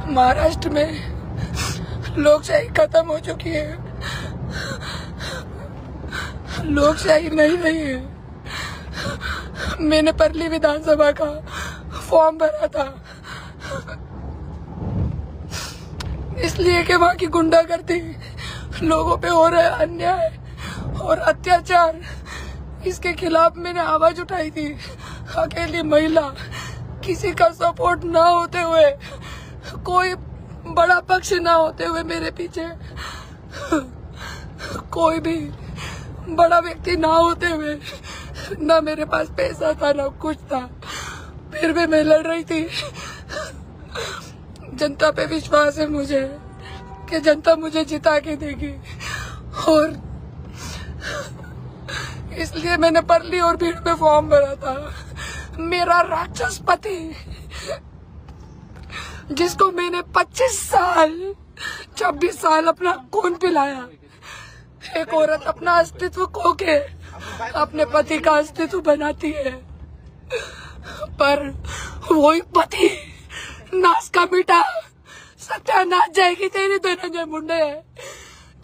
महाराष्ट्र में लोकशाही खत्म हो चुकी है, लोकशाही नहीं रही है। मैंने परली विधानसभा का फॉर्म भरा था इसलिए कि वहाँ की गुंडागर्दी, लोगों पे हो रहा है अन्याय और अत्याचार, इसके खिलाफ मैंने आवाज उठाई थी। अकेली महिला, किसी का सपोर्ट ना होते हुए, कोई बड़ा पक्ष ना होते हुए मेरे पीछे, कोई भी बड़ा व्यक्ति ना होते हुए, ना मेरे पास पैसा था ना कुछ था, फिर भी मैं लड़ रही थी। जनता पे विश्वास है मुझे कि जनता मुझे जिता के देगी और इसलिए मैंने परली और भीड़ में फॉर्म भरा था। मेरा राक्षस पति, जिसको मैंने 25 साल 26 साल अपना खून पिलाया, एक औरत अपना अस्तित्व खो के अपने पति का अस्तित्व बनाती है, पर वही पति नाश का बेटा सत्यानाश जाएगी तेरी धनंजय मुंडे।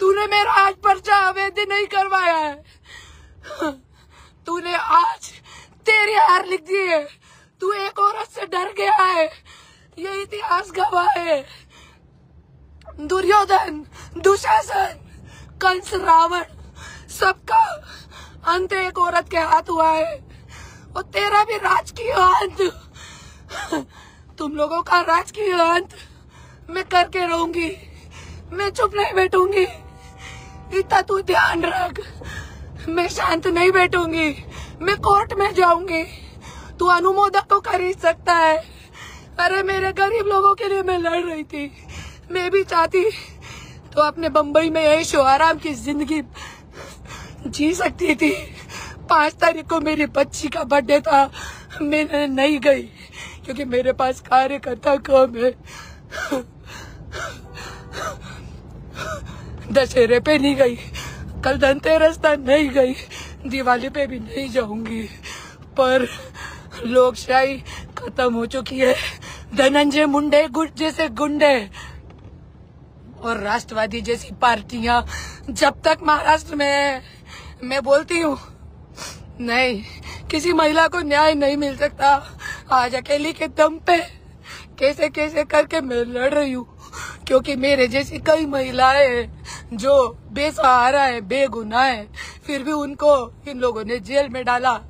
तूने मेरा आज पर्चा अवैध नहीं करवाया है, तूने आज तेरी हार लिख दी है। तू एक औरत से डर गया है, ये इतिहास गवाह है। दुर्योधन, दुशासन, कंस, रावण, सबका अंत एक औरत के हाथ हुआ है और तेरा भी राजकीय अंत, तुम लोगों का राजकीय अंत मैं करके रहूंगी। मैं चुप नहीं बैठूंगी, इतना तू ध्यान रख। मैं शांत नहीं बैठूंगी, मैं कोर्ट में जाऊंगी। तू अनुमोदक को खरीद सकता है। अरे मेरे गरीब लोगों के लिए मैं लड़ रही थी। मैं भी चाहती तो अपने बम्बई में ऐशो आराम की जिंदगी जी सकती थी। 5 तारीख को मेरी बच्ची का बर्थडे था, मैं नहीं गई क्योंकि मेरे पास कार्यकर्ता कम है। दशहरे पे नहीं गई, कल धनतेरस था नहीं गई, दिवाली पे भी नहीं जाऊंगी। पर लोकशाही खत्म हो चुकी है। धनंजय मुंडे जैसे गुंडे और राष्ट्रवादी जैसी पार्टियां जब तक महाराष्ट्र में है, मैं बोलती हूँ नहीं, किसी महिला को न्याय नहीं मिल सकता। आज अकेली के दम पे कैसे कैसे करके मैं लड़ रही हूँ, क्योंकि मेरे जैसी कई महिलाएं हैं जो बेसहारा है, बेगुनाह है, फिर भी उनको इन लोगों ने जेल में डाला।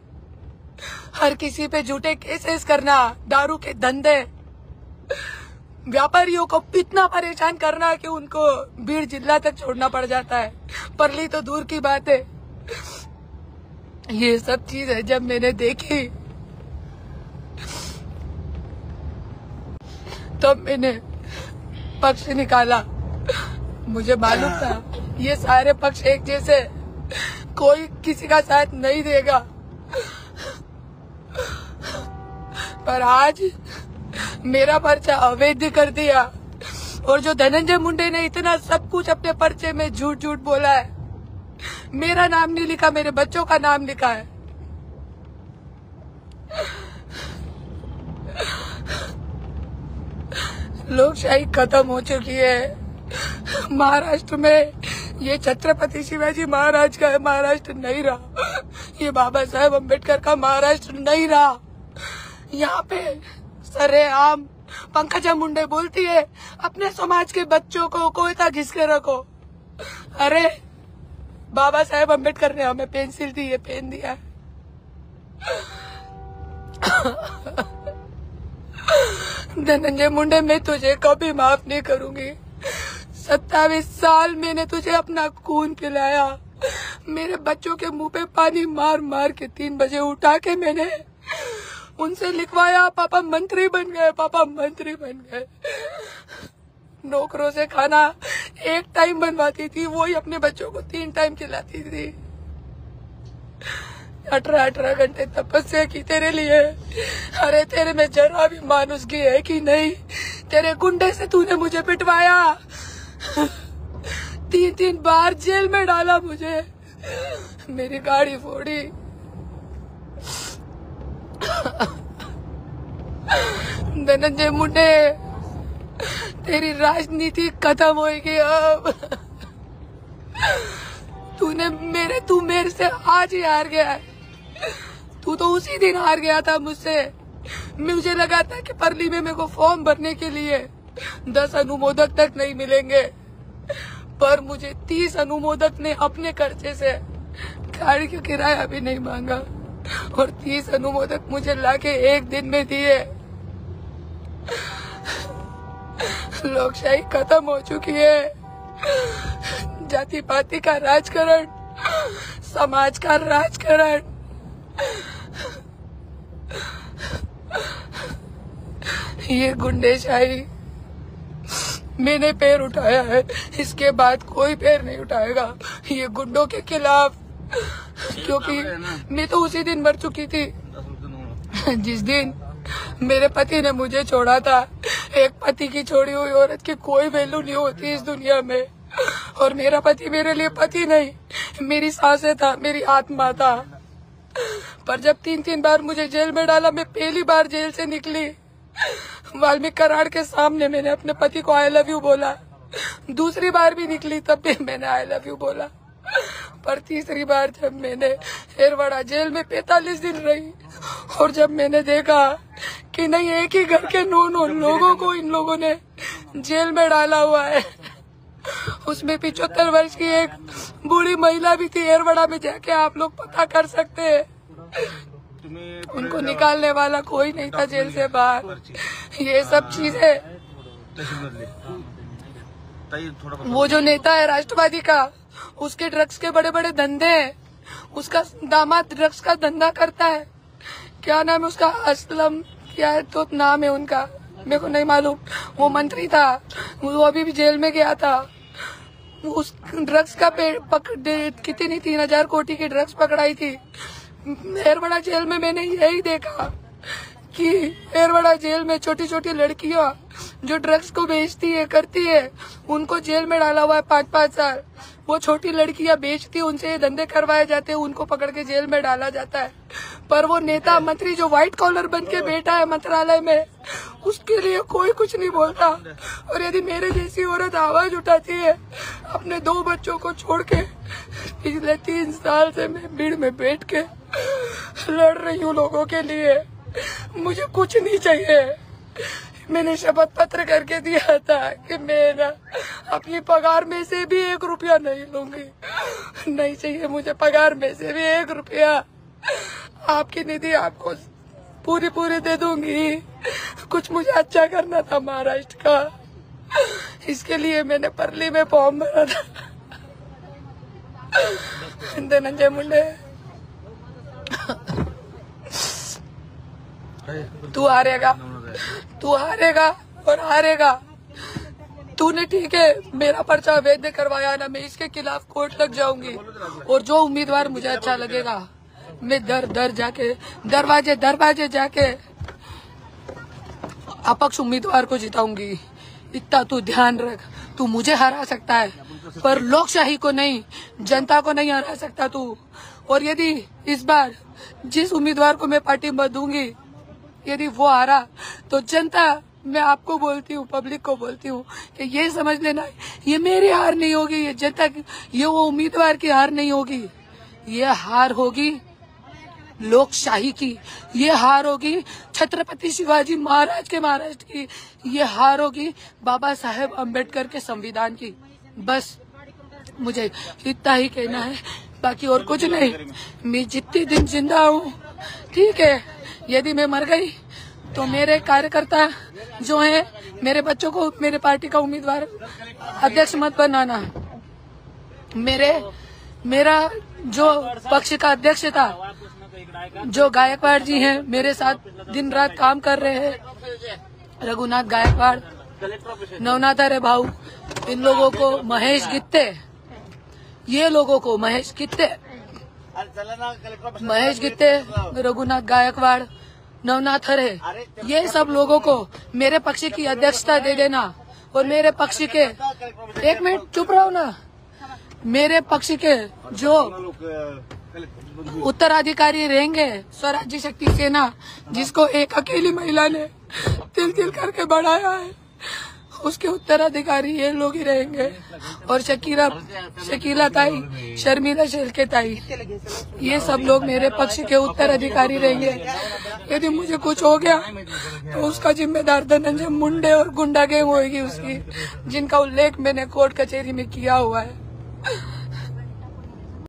हर किसी पे झूठे केसेस करना, दारू के धंधे, व्यापारियों को इतना परेशान करना कि उनको भीड़ जिला तक छोड़ना पड़ जाता है। परली तो दूर की बात है। ये सब चीजें जब मैंने देखी तब मैंने पक्ष निकाला। मुझे मालूम था ये सारे पक्ष एक जैसे, कोई किसी का साथ नहीं देगा। पर आज मेरा पर्चा अवैध कर दिया और जो धनंजय मुंडे ने इतना सब कुछ अपने पर्चे में झूठ झूठ बोला है, मेरा नाम नहीं लिखा, मेरे बच्चों का नाम लिखा है। लोकशाही खत्म हो चुकी है। महाराष्ट्र में ये छत्रपति शिवाजी महाराज का महाराष्ट्र नहीं रहा, ये बाबा साहेब अम्बेडकर का महाराष्ट्र नहीं रहा। यहाँ पे सरेआम पंकजा मुंडे बोलती है अपने समाज के बच्चों को कोयता घिस के रखो। अरे बाबा साहेब अम्बेडकर ने हमें पेंसिल दी है, पेन दिया। धनंजय मुंडे, मैं तुझे कभी माफ नहीं करूंगी। 27 साल मैंने तुझे अपना खून पिलाया। मेरे बच्चों के मुंह पे पानी मार मार के 3 बजे उठा के मैंने उनसे लिखवाया, पापा मंत्री बन गए, पापा मंत्री बन गए। नौकरों से खाना एक टाइम बनवाती थी, वही अपने बच्चों को 3 टाइम खिलाती थी। 18 घंटे तपस्या की तेरे लिए। अरे तेरे में जरा भी मानुसगी है कि नहीं? तेरे गुंडे से तूने मुझे पिटवाया, 3 बार जेल में डाला मुझे, मेरी गाड़ी फोड़ी। धनंजय मुंडे, तेरी राजनीति खत्म होगी अब। तू मेरे से आज ही हार गया है। तू तो उसी दिन हार गया था मुझसे। मुझे लगा था कि परली में मेरे को फॉर्म भरने के लिए 10 अनुमोदक तक नहीं मिलेंगे, पर मुझे 30 अनुमोदक ने अपने खर्चे से गाड़ी का किराया भी नहीं मांगा और 30 अनुमोदक मुझे लाके एक दिन में दिए। लोकशाही खत्म हो चुकी है। जाति पाति का राजकारण, समाज का राजकारण, ये गुंडेशाही, मैंने पैर उठाया है, इसके बाद कोई पैर नहीं उठाएगा ये गुंडों के खिलाफ, क्योंकि मैं तो उसी दिन मर चुकी थी जिस दिन मेरे पति ने मुझे छोड़ा था। एक पति की छोड़ी हुई औरत की कोई वैल्यू नहीं होती इस दुनिया में, और मेरा पति मेरे लिए पति नहीं, मेरी सांसें था, मेरी आत्मा था। पर जब 3 बार मुझे जेल में डाला, मैं पहली बार जेल से निकली वाल्मीकि कराड़ के सामने मैंने अपने पति को आई लव यू बोला। दूसरी बार भी निकली तब भी मैंने आई लव यू बोला, पर तीसरी बार जब मैंने एरवाड़ा जेल में 45 दिन रही और जब मैंने देखा कि नहीं, एक ही घर के 9 लोगों को इन लोगों ने जेल में डाला हुआ है, उसमें 75 वर्ष की एक बूढ़ी महिला भी थी। एरवाड़ा में जाके आप लोग पता कर सकते हैं, उनको निकालने वाला कोई नहीं था जेल से बाहर। ये सब चीजें, वो जो नेता है राष्ट्रवादी का, उसके ड्रग्स के बड़े बड़े धंधे हैं, उसका दामाद ड्रग्स का धंधा करता है। क्या नाम है उसका, असलम क्या है तो नाम है उनका, मेरे को नहीं मालूम। वो मंत्री था, वो अभी भी जेल में गया था। उस ड्रग्स का कितनी 3000 कोटी की ड्रग्स पकड़ाई थी। एरवाड़ा जेल में मैंने यही देखा कि एरवाड़ा जेल में छोटी छोटी लड़कियां जो ड्रग्स को बेचती है, करती है, उनको जेल में डाला हुआ है 5-5 साल। वो छोटी लड़कियां बेचती है, उनसे ये धंधे करवाए जाते हैं, उनको पकड़ के जेल में डाला जाता है। पर वो नेता मंत्री जो व्हाइट कॉलर बन के बैठा है मंत्रालय में, उसके लिए कोई कुछ नहीं बोलता। और यदि मेरे जैसी औरत आवाज उठाती है, अपने 2 बच्चों को छोड़ के, पिछले 3 साल से मैं भीड़ में बैठ के लड़ रही हूँ लोगों के लिए, मुझे कुछ नहीं चाहिए। मैंने शपथ पत्र करके दिया था कि मैं ना अपनी पगार में से भी 1 रुपया नहीं लूंगी, नहीं चाहिए मुझे पगार में से भी 1 रुपया। आपकी निधि आपको पूरी दे दूंगी। कुछ मुझे अच्छा करना था महाराष्ट्र का, इसके लिए मैंने परली में फॉर्म भरा था। धनंजय मुंडे, तू हारेगा और हारेगा। तूने ठीक है मेरा पर्चा अवैध करवाया ना, मैं इसके खिलाफ कोर्ट तक जाऊंगी, और जो उम्मीदवार मुझे अच्छा लगेगा मैं दर जाके दरवाजे जाके अपक्ष उम्मीदवार को जिताऊंगी। इतना तू ध्यान रख, तू मुझे हरा सकता है पर लोकशाही को नहीं, जनता को नहीं हरा सकता तू। और यदि इस बार जिस उम्मीदवार को मैं पार्टी मत दूंगी, यदि वो हारा, तो जनता, मैं आपको बोलती हूँ, पब्लिक को बोलती हूँ कि ये समझ लेना, ये मेरी हार नहीं होगी, ये जनता की, ये वो उम्मीदवार की हार नहीं होगी, ये हार होगी लोकशाही की, ये हार होगी छत्रपति शिवाजी महाराज के महाराष्ट्र की, ये हार होगी बाबा साहेब अम्बेडकर के संविधान की। बस मुझे इतना ही कहना है, बाकी और कुछ नहीं। मैं जितने दिन जिंदा हूँ, ठीक है, यदि मैं मर गई तो मेरे कार्यकर्ता जो हैं, मेरे बच्चों को मेरे पार्टी का उम्मीदवार अध्यक्ष मत बनाना। मेरा जो पक्ष का अध्यक्ष था, जो गायकवाड़ जी हैं, मेरे साथ दिन रात काम कर रहे हैं, रघुनाथ गायकवाड़, नवनाथ अरे भाऊ, इन लोगों को, महेश गित्ते, ये लोगों को, महेश गित्ते, रघुनाथ गायकवाड़, नवनाथ हरे, ये सब लोगों को मेरे पक्ष की अध्यक्षता दे देना। और मेरे पक्ष के, 1 मिनट चुप रहो ना, मेरे पक्ष के जो उत्तराधिकारी रहेंगे, स्वराज्य शक्ति सेना, जिसको एक अकेली महिला ने तिल करके बढ़ाया है, उसके उत्तराधिकारी ये लोग ही रहेंगे। और शकीला ताई, शर्मिला शेलके ताई, ये सब लोग मेरे पक्ष के उत्तराधिकारी रहेंगे। यदि मुझे कुछ हो गया तो उसका जिम्मेदार धनंजय मुंडे और गुंडा गैंग होगी उसकी, जिनका उल्लेख मैंने कोर्ट कचहरी में किया हुआ है।